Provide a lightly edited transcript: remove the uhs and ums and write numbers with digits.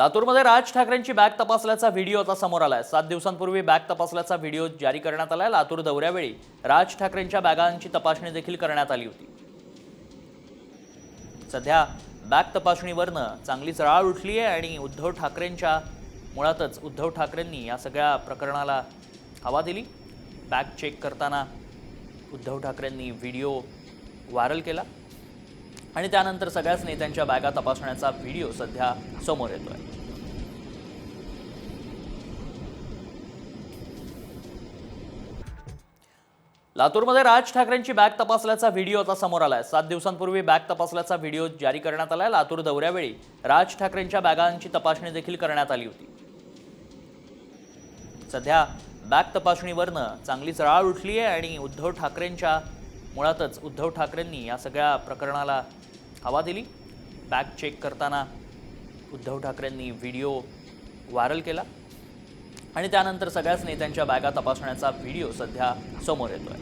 लातूरमध्ये राज ठाकरेंची bag तपासल्याचा video आता समोर आलाय। 7 दिवसांपूर्वी बॅग तपासल्याचा व्हिडिओ जारी करण्यात आलाय। लातूर दौऱ्यावेळी राज ठाकरेंच्या बॅगांची तपासणी देखील करण्यात आली होती। सध्या बॅग तपासणीवरनं चांगलीच राळ उठली आहे आणि मुळातच उद्धव ठाकरेंनी या सगळ्या प्रकरणाला हवा दिली। बॅग चेक करताना उद्धव ठाकरेंनी व्हिडिओ व्हायरल केला आणि त्यानंतर सगळ्याच नेत्यांच्या बॅगा तपासण्याचा व्हिडिओ सध्या समोर येतोय। लातूरमध्ये राज ठाकरेंची बॅग तपासल्याचा व्हिडिओ आता समोर आलाय। 7 दिवसांपूर्वी बॅग तपासल्याचा व्हिडिओ जारी करण्यात आलाय। लातूर दौऱ्यावेळी राज ठाकरेंच्या बॅगांची तपासणी देखील करण्यात आली होती। सध्या बॅग तपासणीवरनं चांगलीच राळ उठली आहे आणि मुळातच उद्धव ठाकरेंनी या सगळ्या प्रकरणाला हवा दिली। बॅग चेक करताना उद्धव ठाकरेंनी व्हिडिओ व्हायरल केला आणि त्यानंतर सगळ्याच नेत्यांच्या बॅगा तपासण्याचा व्हिडिओ सध्या समोर येतोय।